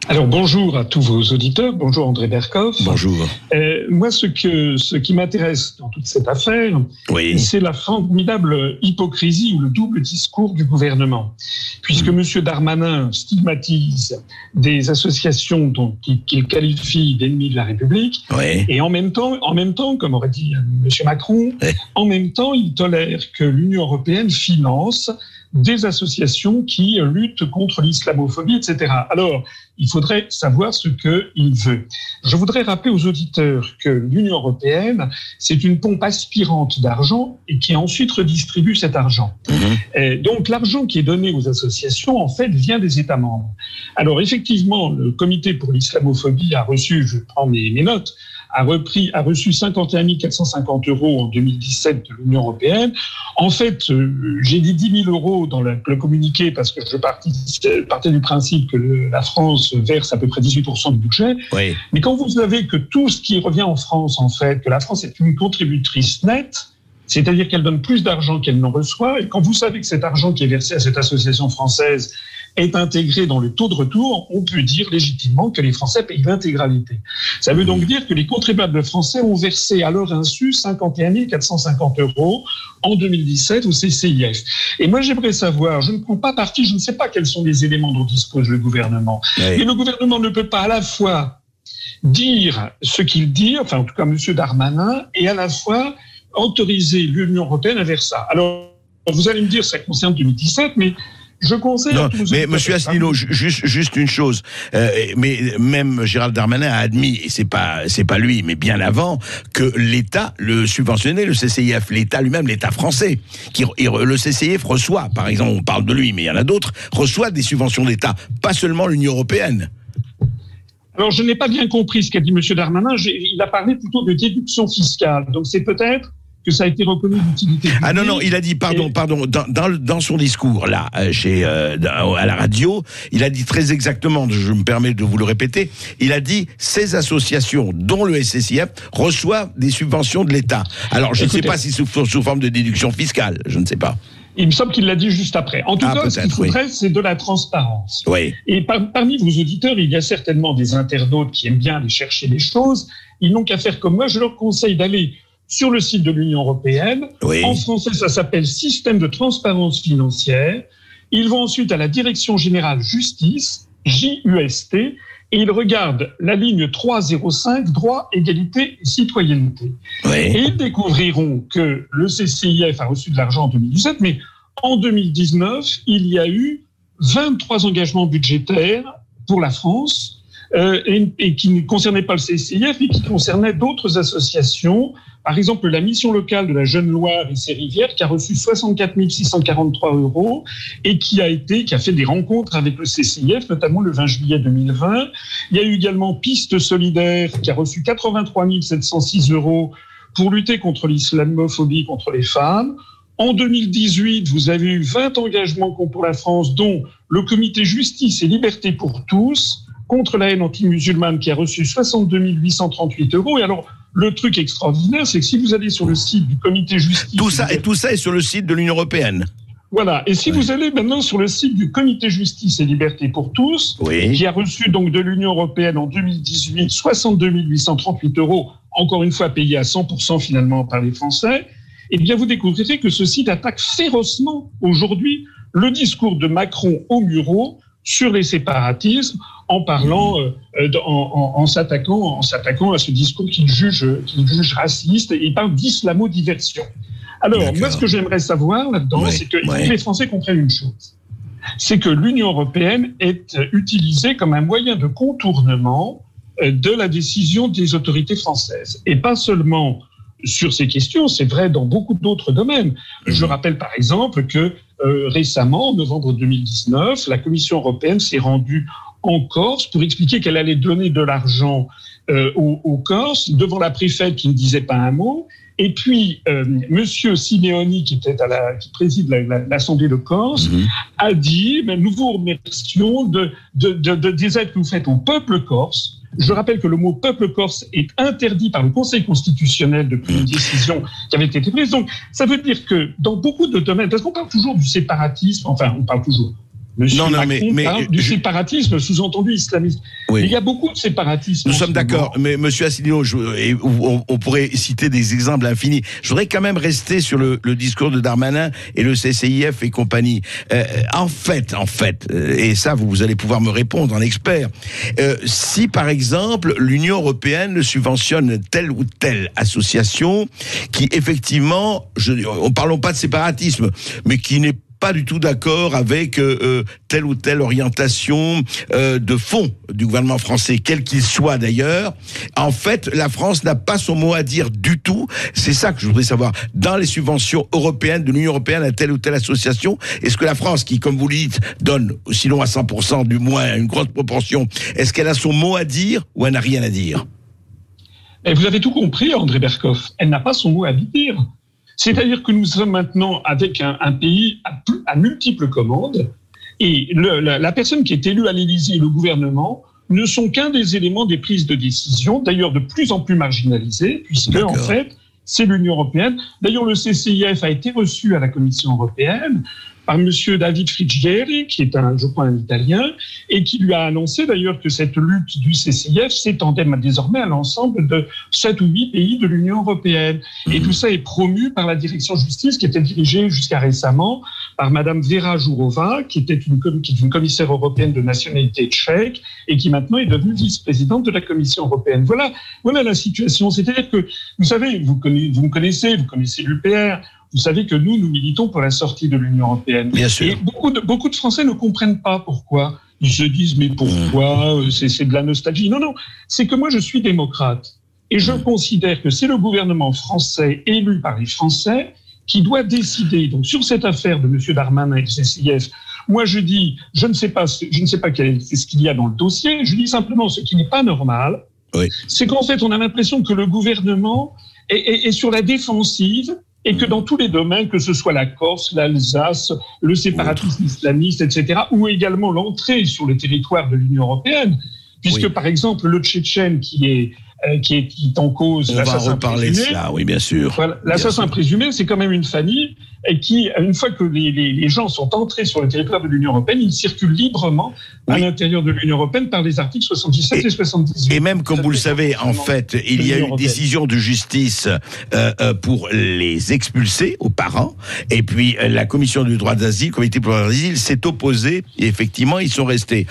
Alors bonjour à tous vos auditeurs, bonjour André Berkoff. Bonjour. Moi, ce qui m'intéresse dans toute cette affaire, c'est la formidable hypocrisie ou le double discours du gouvernement. Puisque M. Darmanin stigmatise des associations qu'il qualifie d'ennemis de la République, et en même temps, comme aurait dit M. Macron, en même temps, il tolère que l'Union européenne finance des associations qui luttent contre l'islamophobie, etc. Alors, il faudrait savoir ce qu'il veut. Je voudrais rappeler aux auditeurs que l'Union européenne, c'est une pompe aspirante d'argent et qui ensuite redistribue cet argent. Et donc, l'argent qui est donné aux associations, en fait, vient des États membres. Alors, effectivement, le Comité pour l'islamophobie a reçu, je prends mes notes, a reçu 51 450 € en 2017 de l'Union européenne. En fait, j'ai dit 10 000 € dans le communiqué parce que je partais du principe que la France verse à peu près 18% du budget. Mais quand vous savez que tout ce qui revient en France, en fait, que la France est une contributrice nette, c'est-à-dire qu'elle donne plus d'argent qu'elle n'en reçoit, et quand vous savez que cet argent qui est versé à cette association française est intégré dans le taux de retour, on peut dire légitimement que les Français payent l'intégralité. Ça veut donc dire que les contribuables français ont versé à leur insu 51 450 € en 2017 au CCIF. Et moi, j'aimerais savoir, je ne prends pas parti, je ne sais pas quels sont les éléments dont dispose le gouvernement. Mais le gouvernement ne peut pas à la fois dire ce qu'il dit, enfin en tout cas M. Darmanin, et à la fois autoriser l'Union européenne à faire ça. Alors, vous allez me dire, ça concerne 2017, mais je conseille... Non, mais monsieur Asselineau, juste une chose. Mais même Gérald Darmanin a admis, et c'est pas lui, mais bien avant, que l'État le subventionnait, le CCIF, l'État lui-même, l'État français. Le CCIF reçoit, par exemple, on parle de lui, mais il y en a d'autres, reçoit des subventions d'État, pas seulement l'Union européenne. Alors, je n'ai pas bien compris ce qu'a dit M. Darmanin. Il a parlé plutôt de déduction fiscale. Donc, c'est peut-être que ça a été reconnu d'utilité publique. Ah non, il a dit, pardon, dans son discours, là, à la radio, il a dit très exactement, je me permets de vous le répéter, il a dit, ces associations, dont le SCIF, reçoivent des subventions de l'État. Alors, je ne sais pas si sous forme de déduction fiscale, je ne sais pas. Il me semble qu'il l'a dit juste après. En tout cas, ce qu'il faudrait, c'est de la transparence. Et parmi vos auditeurs, il y a certainement des internautes qui aiment bien aller chercher les choses. Ils n'ont qu'à faire comme moi. Je leur conseille d'aller sur le site de l'Union européenne. En français, ça s'appelle Système de transparence financière. Ils vont ensuite à la Direction générale justice, JUST, et ils regardent la ligne 305, droit, égalité et citoyenneté. Et ils découvriront que le CCIF a reçu de l'argent en 2017, mais en 2019, il y a eu 23 engagements budgétaires pour la France, et qui ne concernaient pas le CCIF, mais qui concernaient d'autres associations. Par exemple, la mission locale de la Jeune-Loire et ses rivières, qui a reçu 64 643 € et qui a fait des rencontres avec le CCIF, notamment le 20 juillet 2020. Il y a eu également Piste solidaire, qui a reçu 83 706 € pour lutter contre l'islamophobie, contre les femmes. En 2018, vous avez eu 20 engagements pour la France, dont le comité Justice et Liberté pour tous, contre la haine anti-musulmane, qui a reçu 62 838 €. Et alors, le truc extraordinaire, c'est que si vous allez sur le site du comité Justice... Tout ça est sur le site de l'Union européenne. Voilà. Et si vous allez maintenant sur le site du comité Justice et Liberté pour tous, qui a reçu donc de l'Union européenne en 2018 62 838 €, encore une fois payés à 100% finalement par les Français, eh bien vous découvrirez que ce site attaque férocement aujourd'hui le discours de Macron au Murau sur les séparatismes, en parlant, en s'attaquant à ce discours qu'il juge raciste, et il parle d'islamo-diversion. Alors, moi, ce que j'aimerais savoir là-dedans, c'est que les Français comprennent une chose. C'est que l'Union européenne est utilisée comme un moyen de contournement de la décision des autorités françaises. Et pas seulement sur ces questions, c'est vrai dans beaucoup d'autres domaines. Je rappelle par exemple que récemment, en novembre 2019, la Commission européenne s'est rendue en Corse pour expliquer qu'elle allait donner de l'argent aux Corses devant la préfète qui ne disait pas un mot. Et puis, Monsieur Simeoni, qui préside l'Assemblée de Corse, a dit nous vous remercions des aides que vous faites au peuple corse. Je rappelle que le mot peuple corse est interdit par le Conseil constitutionnel depuis une décision qui avait été prise. Donc, ça veut dire que dans beaucoup de domaines, parce qu'on parle toujours du séparatisme, enfin, on parle toujours, Monsieur Macron parle du séparatisme, sous-entendu islamiste. Oui. Il y a beaucoup de séparatisme. Nous sommes d'accord, mais Monsieur Asselineau, on pourrait citer des exemples infinis. Je voudrais quand même rester sur le discours de Darmanin et le CCIF et compagnie. En fait, et ça vous allez pouvoir me répondre en expert, si par exemple l'Union européenne subventionne telle ou telle association qui effectivement, parlons pas de séparatisme, mais qui n'est pas du tout d'accord avec telle ou telle orientation de fonds du gouvernement français, quel qu'il soit d'ailleurs. En fait, la France n'a pas son mot à dire du tout. C'est ça que je voudrais savoir. Dans les subventions européennes, de l'Union européenne à telle ou telle association, est-ce que la France, qui, comme vous le dites, donne, sinon à 100%, du moins une grosse proportion, est-ce qu'elle a son mot à dire ou elle n'a rien à dire? Et vous avez tout compris, André Berkoff. Elle n'a pas son mot à dire. C'est-à-dire que nous sommes maintenant avec un pays à multiples commandes et la personne qui est élue à l'Élysée et le gouvernement ne sont qu'un des éléments des prises de décision, d'ailleurs de plus en plus marginalisés, puisque en fait, c'est l'Union européenne. D'ailleurs, le CCIF a été reçu à la Commission européenne par monsieur David Frigeri, qui est je crois un Italien, et qui lui a annoncé d'ailleurs que cette lutte du CCIF s'étendait désormais à l'ensemble de 7 ou 8 pays de l'Union européenne. Et tout ça est promu par la direction justice, qui était dirigée jusqu'à récemment par madame Vera Jourova, qui est une commissaire européenne de nationalité tchèque, et qui maintenant est devenue vice-présidente de la Commission européenne. Voilà la situation. C'est-à-dire que, vous savez, vous me connaissez l'UPR, vous savez que nous militons pour la sortie de l'Union européenne. Bien sûr. Et beaucoup de Français ne comprennent pas pourquoi. Ils se disent, mais pourquoi? C'est de la nostalgie. Non, c'est que moi je suis démocrate. Et je considère que c'est le gouvernement français, élu par les Français, qui doit décider. Donc sur cette affaire de M. Darmanin et du CCIF, moi je dis, je ne sais pas ce qu'il y a dans le dossier, je dis simplement ce qui n'est pas normal, c'est qu'en fait on a l'impression que le gouvernement est sur la défensive, et que dans tous les domaines, que ce soit la Corse, l'Alsace, le séparatisme islamiste, etc., ou également l'entrée sur le territoire de l'Union européenne, puisque par exemple le Tchétchène qui est en cause, on va reparler de cela, oui, bien sûr. Voilà, l'assassin présumé, c'est quand même une famille et qui, une fois que les gens sont entrés sur le territoire de l'Union européenne, ils circulent librement à l'intérieur de l'Union européenne par les articles 77 et 78. Et même, comme vous le savez, en fait, il y a eu une décision de justice pour les expulser aux parents. Et puis, la commission du droit d'asile, comité pour l'asile, s'est opposée. Et effectivement, ils sont restés.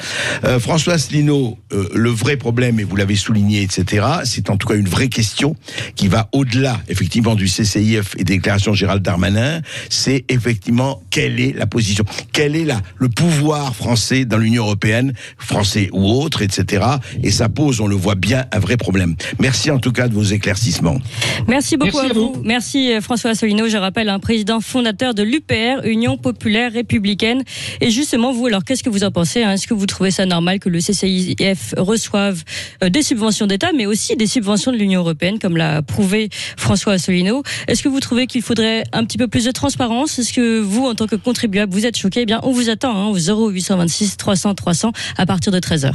François Asselineau, le vrai problème, et vous l'avez souligné, etc., c'est en tout cas une vraie question qui va au-delà, effectivement, du CCIF et des déclarations de Gérald Darmanin. C'est effectivement quelle est la position, quel est le pouvoir français dans l'Union européenne, français ou autre, etc. Et ça pose, on le voit bien, un vrai problème. Merci en tout cas de vos éclaircissements. Merci beaucoup à vous. Merci François Asselineau, je rappelle, un président fondateur de l'UPR, Union Populaire Républicaine. Et justement, vous, alors qu'est-ce que vous en pensez? Est-ce que vous trouvez ça normal que le CCIF reçoive des subventions d'État, mais aussi des subventions de l'Union européenne, comme l'a prouvé François Asselineau? Est-ce que vous trouvez qu'il faudrait un petit peu plus de transparence? Est-ce que vous, en tant que contribuable, vous êtes choqué? Eh bien, on vous attend au 0826 300 300 à partir de 13h.